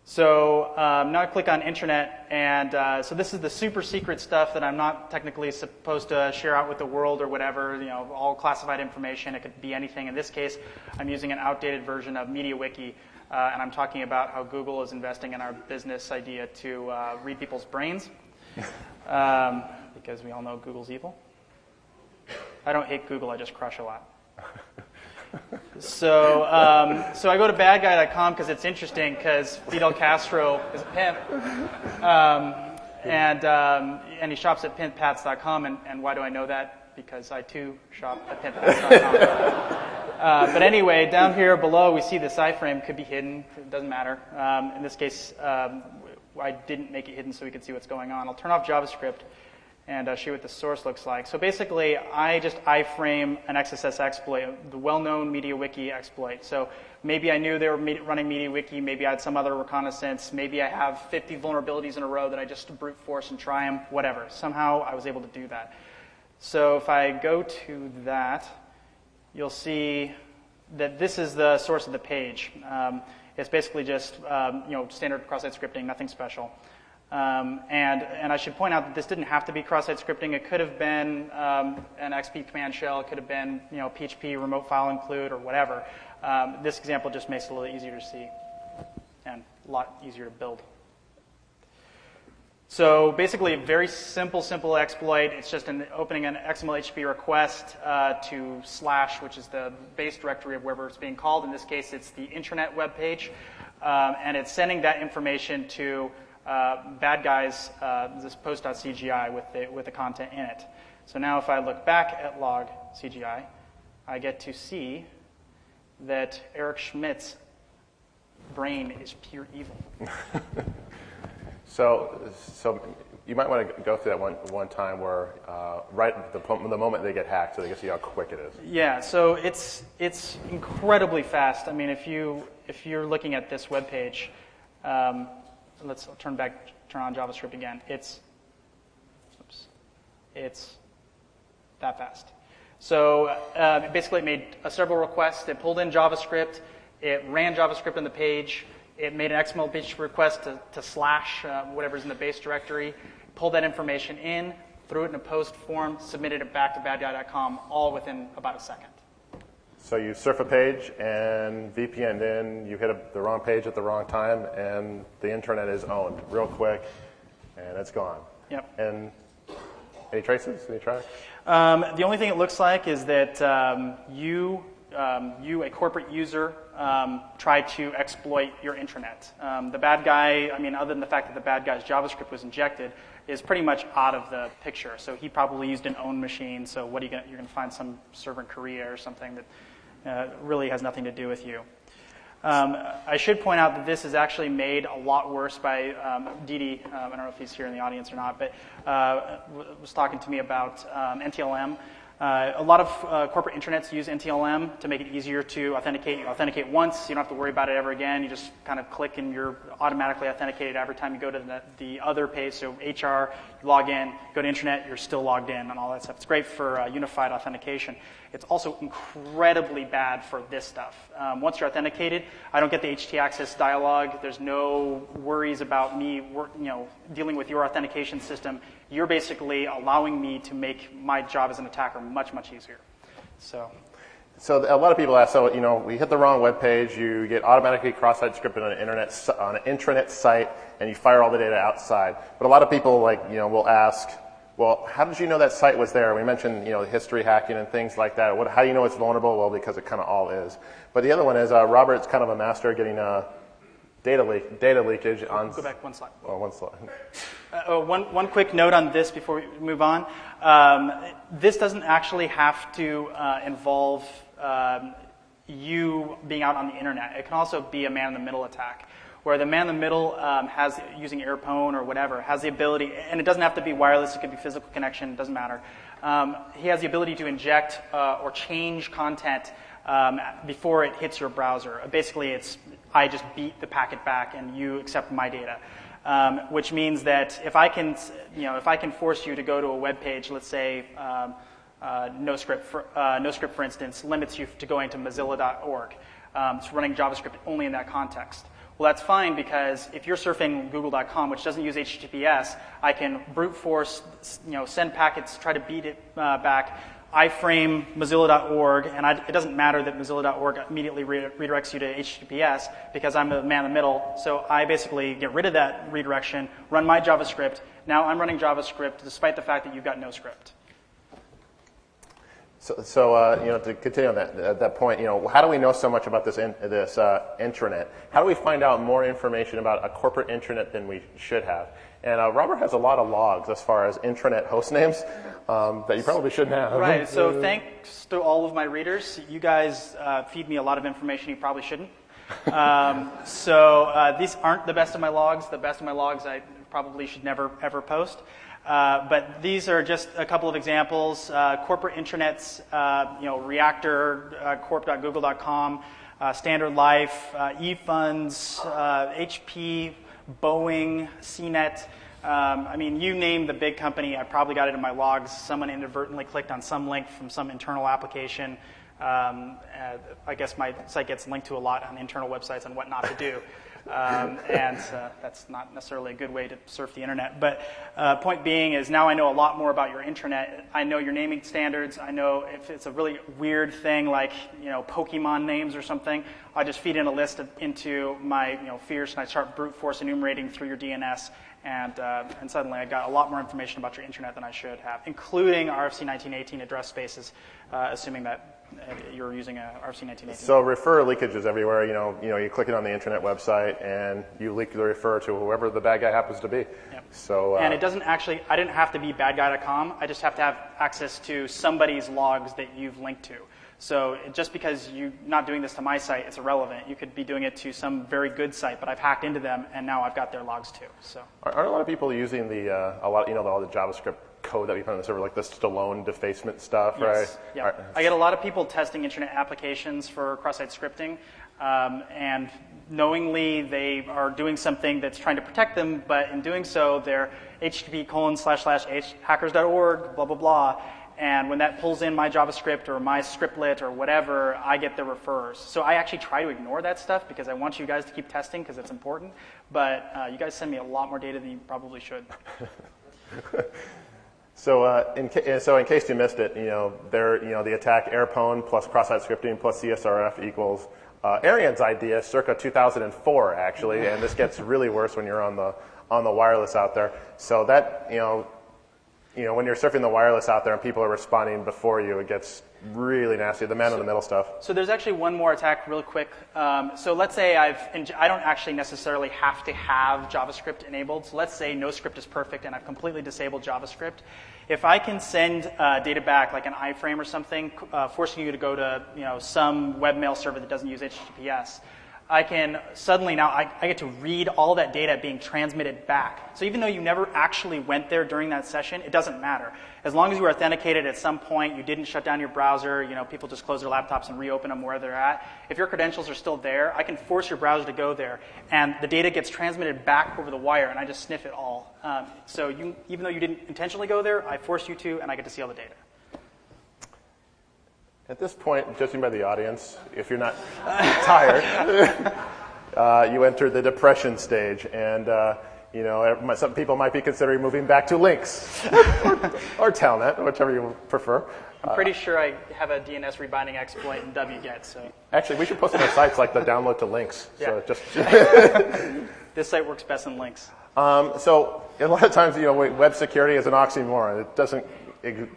So now I click on intranet, and so this is the super secret stuff that I'm not technically supposed to share out with the world or whatever, all classified information. It could be anything. In this case, I'm using an outdated version of MediaWiki, and I'm talking about how Google is investing in our business idea to read people's brains, because we all know Google's evil. I don't hate Google, I just crush a lot. So I go to badguy.com because it's interesting because Fidel Castro is a pimp, and he shops at pimpats.com. And why do I know that? Because I too shop at pimpats.com. But anyway, down here below we see this iframe could be hidden. It doesn't matter. In this case, I didn't make it hidden so we could see what's going on. I'll turn off JavaScript and show you what the source looks like. So basically, I just iframe an XSS exploit, the well-known MediaWiki exploit. So maybe I knew they were running MediaWiki, maybe I had some other reconnaissance, maybe I have 50 vulnerabilities in a row that I just brute force and try them, whatever. Somehow I was able to do that. So if I go to that, you'll see that this is the source of the page. It's basically just standard cross-site scripting, nothing special. And I should point out that this didn't have to be cross-site scripting. It could have been an XP command shell. It could have been PHP remote file include or whatever. This example just makes it a little easier to see and a lot easier to build. So basically, a very simple exploit. It's just opening an XML HTTP request to / which is the base directory of wherever it's being called. In this case, it's the intranet web page. And it's sending that information to bad guys, this post.cgi with the content in it. So now if I look back at log CGI, I get to see that Eric Schmidt's brain is pure evil. So you might want to go through that one time where right at the moment they get hacked, so they can see how quick it is. Yeah, so it's incredibly fast. I mean, if you're looking at this web page, let's turn on JavaScript again. It's that fast. So basically, it made several requests. It pulled in JavaScript. It ran JavaScript on the page. It made an XML page request to / whatever's in the base directory, pulled that information in, threw it in a post form, submitted it back to badguy.com, all within about a second. So you surf a page and VPN'd in, you hit the wrong page at the wrong time, and the internet is owned real quick, and it's gone. Yep. And any traces? Any tracks? The only thing it looks like is that you, a corporate user, tried to exploit your intranet. The bad guy, I mean, other than the fact that the bad guy's JavaScript was injected, is pretty much out of the picture. So he probably used an own machine. So what are you're going to find some server in Korea or something that really has nothing to do with you. I should point out that this is actually made a lot worse by Didi. I don't know if he's here in the audience or not, but was talking to me about NTLM. A lot of corporate intranets use NTLM to make it easier to authenticate. You authenticate once, you don't have to worry about it ever again. You just kind of click and you're automatically authenticated every time you go to the other page. So HR, you log in, go to intranet, you're still logged in and all that stuff. It's great for unified authentication. It's also incredibly bad for this stuff. Once you're authenticated, I don't get the htaccess dialog. There's no worries about me dealing with your authentication system. You're basically allowing me to make my job as an attacker much, much easier. So a lot of people ask, we hit the wrong web page, you get automatically cross-site scripted on an intranet site, and you fire all the data outside. But a lot of people will ask, well, how did you know that site was there? We mentioned history hacking and things like that. How do you know it's vulnerable? Well, because it kind of all is. But the other one is Robert's kind of a master at getting data leakage on. Go back one slide. Oh, one slide. One quick note on this before we move on. This doesn't actually have to involve you being out on the internet. It can also be a man-in-the-middle attack, where the man-in-the-middle has, using Airpwn or whatever, has the ability, and it doesn't have to be wireless, it could be physical connection, it doesn't matter. He has the ability to inject or change content before it hits your browser. Basically, I just beat the packet back and you accept my data. Which means that if I can force you to go to a web page, let's say NoScript, for instance, limits you to going to Mozilla.org. It's running JavaScript only in that context. Well, that's fine because if you're surfing Google.com, which doesn't use HTTPS, I can brute force, send packets, try to beat it back. iframe Mozilla.org, and it doesn't matter that Mozilla.org immediately redirects you to HTTPS because I'm the man in the middle. So I basically get rid of that redirection, run my JavaScript. Now I'm running JavaScript despite the fact that you've got no script. So to continue on that point, how do we know so much about this intranet? How do we find out more information about a corporate intranet than we should have? And Robert has a lot of logs as far as intranet host names that you probably shouldn't have. Right. So thanks to all of my readers. You guys feed me a lot of information you probably shouldn't. These aren't the best of my logs. The best of my logs I probably should never, ever post. But these are just a couple of examples. Corporate intranets, Reactor, corp.google.com, Standard Life, eFunds, HP, Boeing, CNET. You name the big company, I probably got it in my logs. Someone inadvertently clicked on some link from some internal application. I guess my site gets linked to a lot on internal websites on what not to do. That's not necessarily a good way to surf the internet. But point being is now I know a lot more about your intranet. I know your naming standards. I know if it's a really weird thing like Pokemon names or something, I just feed in a list into my Fierce and I start brute force enumerating through your DNS. And suddenly I got a lot more information about your intranet than I should have, including RFC 1918 address spaces, assuming that you're using a RFC 1918. So refer leakage is everywhere. You click it on the internet website and you leak the refer to whoever the bad guy happens to be. Yep. So and it doesn't actually. I didn't have to be badguy.com. I just have to have access to somebody's logs that you've linked to. So just because you're not doing this to my site, it's irrelevant. You could be doing it to some very good site, but I've hacked into them, and now I've got their logs too. So aren't a lot of people using all the JavaScript code that we put on the server, like the Stallone defacement stuff, yes. right? Yeah. I get a lot of people testing internet applications for cross-site scripting, and knowingly they are doing something that's trying to protect them, but in doing so, they're http://hackers.org, blah, blah, blah. And when that pulls in my JavaScript or my scriptlet or whatever, I get the refers. So I actually try to ignore that stuff because I want you guys to keep testing because it's important. But you guys send me a lot more data than you probably should. So in case you missed it, the attack Airpwn plus cross-site scripting plus CSRF equals Arian's idea, circa 2004 actually, and this gets really worse when you're on the wireless out there. So that when you're surfing the wireless out there and people are responding before you, it gets really nasty. The man-in-the-middle stuff. So there's actually one more attack real quick. So let's say I don't actually necessarily have to have JavaScript enabled. So let's say no script is perfect and I've completely disabled JavaScript. If I can send data back like an iframe or something, forcing you to go to some webmail server that doesn't use HTTPS, I can suddenly now I get to read all that data being transmitted back. So even though you never actually went there during that session, it doesn't matter. As long as you were authenticated at some point, you didn't shut down your browser, people just close their laptops and reopen them where they're at. If your credentials are still there, I can force your browser to go there, and the data gets transmitted back over the wire, and I just sniff it all. So even though you didn't intentionally go there, I forced you to, and I get to see all the data. At this point, judging by the audience, if you're not tired, you enter the depression stage, and some people might be considering moving back to Lynx or Telnet, whichever you prefer. I'm pretty sure I have a DNS rebinding exploit in wget. So actually, we should post on our sites like the download to Lynx. Yeah. So just this site works best in Lynx. So a lot of times, web security is an oxymoron. It doesn't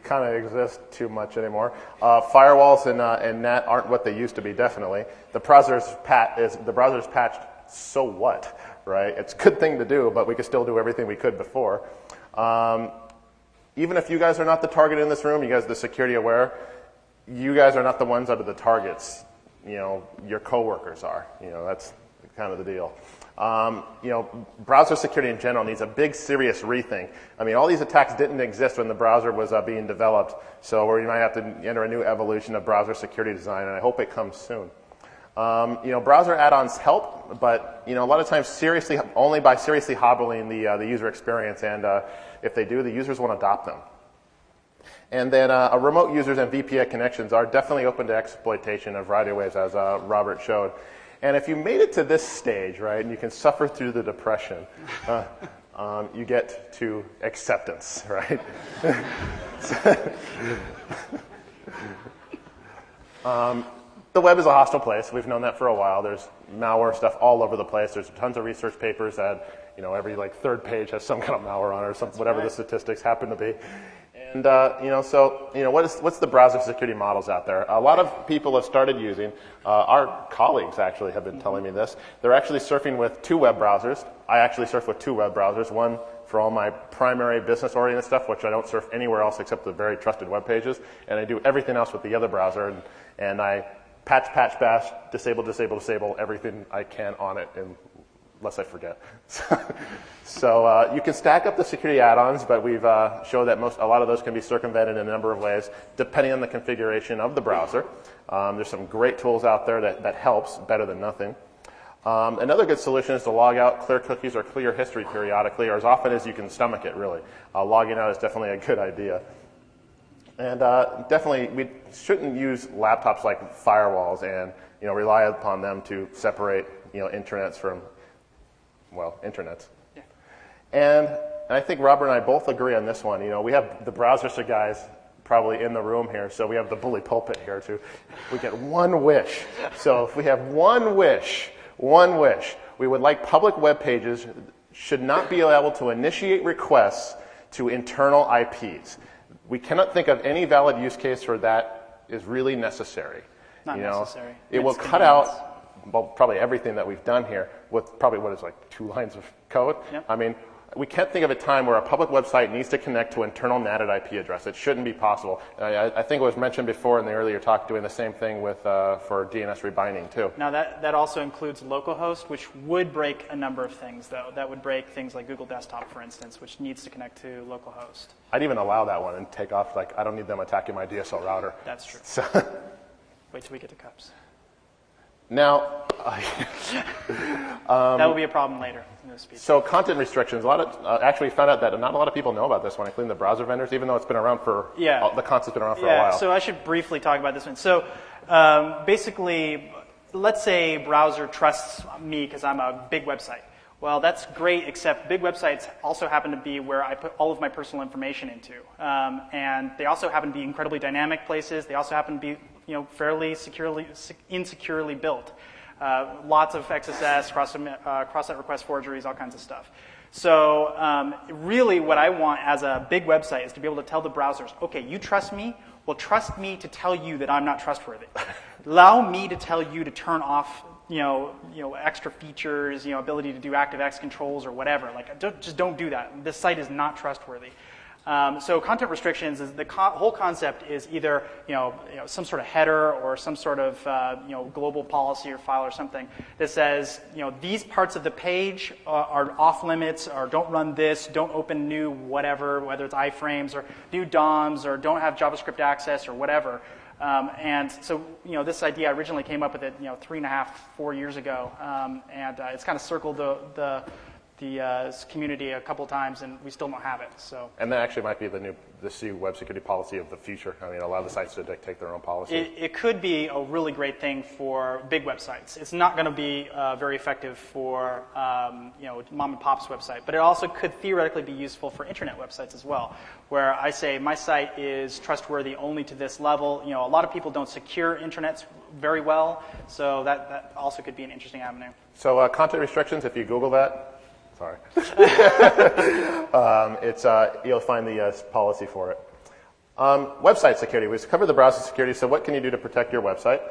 kind of exist too much anymore. Firewalls and NAT aren't what they used to be, definitely. The browser's patched, so what, right? It's a good thing to do, but we could still do everything we could before. Even if you guys are not the target in this room, you guys are the security aware, you guys are not the ones that are the targets. Your coworkers are. That's kind of the deal. Browser security in general needs a big, serious rethink. I mean, all these attacks didn't exist when the browser was being developed, so we might have to enter a new evolution of browser security design, and I hope it comes soon. Browser add-ons help, but a lot of times only by seriously hobbling the user experience, and if they do, the users won't adopt them. And then remote users and VPN connections are definitely open to exploitation in a variety of ways, as Robert showed. And if you made it to this stage, right, and you can suffer through the depression, you get to acceptance, right? The web is a hostile place. We've known that for a while. There's malware stuff all over the place. There's tons of research papers that, every third page has some kind of malware on it or whatever the statistics happen to be. And what's the browser security models out there? A lot of people have started using. Our colleagues actually have been telling me this. They're actually surfing with two web browsers. I actually surf with two web browsers. One for all my primary business-oriented stuff, which I don't surf anywhere else except the very trusted web pages, and I do everything else with the other browser. And I patch, bash, disable everything I can on it, unless I forget. So you can stack up the security add-ons, but we've showed that a lot of those can be circumvented in a number of ways, depending on the configuration of the browser. There's some great tools out there that helps, better than nothing. Another good solution is to log out, clear cookies, or clear history periodically, or as often as you can stomach it, really. Logging out is definitely a good idea. And definitely, we shouldn't use laptops like firewalls and rely upon them to separate internets from, well, internets. Yeah. And I think Robert and I both agree on this one. We have the Browserster guys probably in the room here, so we have the bully pulpit here too. We get one wish. So if we have one wish, we would like public web pages should not be able to initiate requests to internal IPs. We cannot think of any valid use case where that is really necessary. Not necessary. It will cut out, well, probably everything that we've done here with probably what is like 2 lines of code. Yep. I mean, we can't think of a time where a public website needs to connect to an internal NATed IP address. It shouldn't be possible. I think it was mentioned before in the earlier talk doing the same thing with for DNS rebinding too. Now that also includes localhost, which would break a number of things though. That would break things like Google Desktop, for instance, which needs to connect to localhost. I'd even allow that one and take off, like, I don't need them attacking my DSL router. That's true. So Wait till we get to cups. now, That will be a problem later in this speech. so content restrictions. A lot of actually found out that not a lot of people know about this one, including the browser vendors, even though it's been around for the concept's been around for a while. So I should briefly talk about this one. So basically, let's say a browser trusts me because I'm a big website. Well, that's great, except big websites also happen to be where I put all of my personal information into, and they also happen to be incredibly dynamic places. They also happen to be fairly insecurely built. Lots of XSS, cross-site request forgeries, all kinds of stuff. So really what I want as a big website is to be able to tell the browsers, okay, you trust me? Well, trust me to tell you that I'm not trustworthy. Allow me to tell you to turn off extra features, ability to do ActiveX controls or whatever. Like, just don't do that. This site is not trustworthy. So content restrictions is the whole concept is either some sort of header or some sort of global policy or file or something that says these parts of the page are off limits, or don't run this, don't open new whatever, whether it's iframes or new DOMs, or don't have JavaScript access or whatever. And so this idea originally came up with it 3.5, 4 years ago, and it's kind of circled the community a couple times, and we still don't have it. So. And that actually might be the new web security policy of the future. I mean, allow the sites to dictate their own policy. It could be a really great thing for big websites. It's not going to be very effective for mom and pop's website, but it also could theoretically be useful for internet websites as well, where I say my site is trustworthy only to this level. A lot of people don't secure intranets very well, so that also could be an interesting avenue. So content restrictions, if you Google that. Sorry. You'll find the policy for it. Website security. We've covered the browser security, so what can you do to protect your website?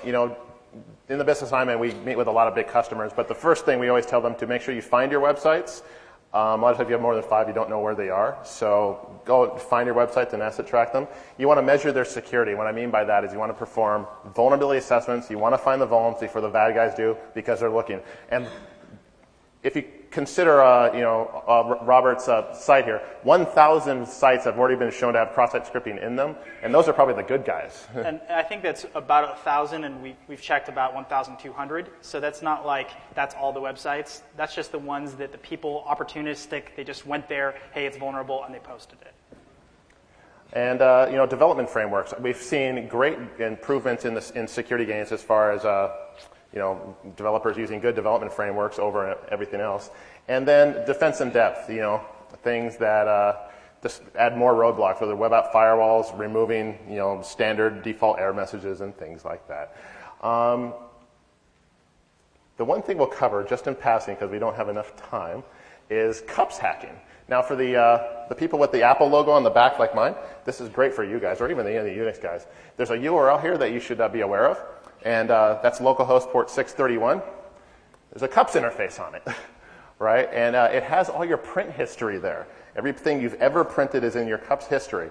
In the business I'm in, we meet with a lot of big customers, but the first thing we always tell them to make sure you find your websites. A lot of times if you have more than 5, you don't know where they are, so go find your websites and asset track them. You want to measure their security. What I mean by that is you want to perform vulnerability assessments. You want to find the vulnerabilities before the bad guys do, because they're looking. And if you consider, Robert's site here, 1,000 sites have already been shown to have cross-site scripting in them, and those are probably the good guys. And I think that's about 1,000, and we've checked about 1,200. So that's not like that's all the websites. That's just the ones that the people, opportunistic, they just went there, hey, it's vulnerable, and they posted it. And development frameworks. We've seen great improvements in security gains as far as developers using good development frameworks over everything else. And then defense in depth, things that just add more roadblocks, whether web app firewalls, removing, standard default error messages and things like that. The one thing we'll cover, just in passing because we don't have enough time, is cups hacking. Now for the people with the Apple logo on the back like mine, this is great for you guys, or even the Unix guys. There's a URL here that you should be aware of. And that's localhost port 631. There's a cups interface on it, right? And it has all your print history there. Everything you've ever printed is in your cups history.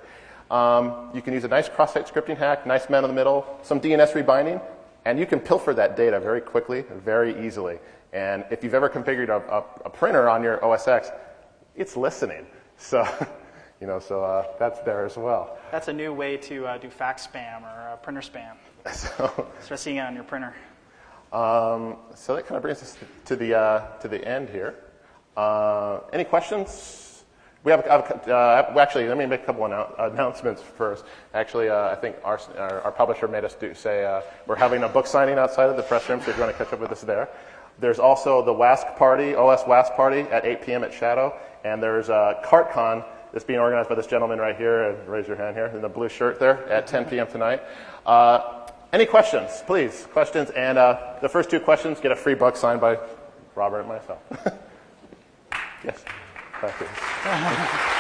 You can use a nice cross-site scripting hack, nice man in the middle, some DNS rebinding, and you can pilfer that data very quickly, very easily. And if you've ever configured a printer on your OS X, it's listening. So, that's there as well. That's a new way to do fax spam or printer spam. Start seeing it on your printer. So that kind of brings us to the end here. Any questions? We have actually, let me make a couple announcements first. Actually, I think our publisher made us say we're having a book signing outside of the press room, so if you want to catch up with us there. There's also the WASC party, OS WASC party at 8 p.m. at Shadow, and there's CartCon that's being organized by this gentleman right here, raise your hand here, in the blue shirt there, at 10 p.m. tonight. Any questions, please? Questions, and the first 2 questions get a free book signed by Robert and myself. Yes. Thank you.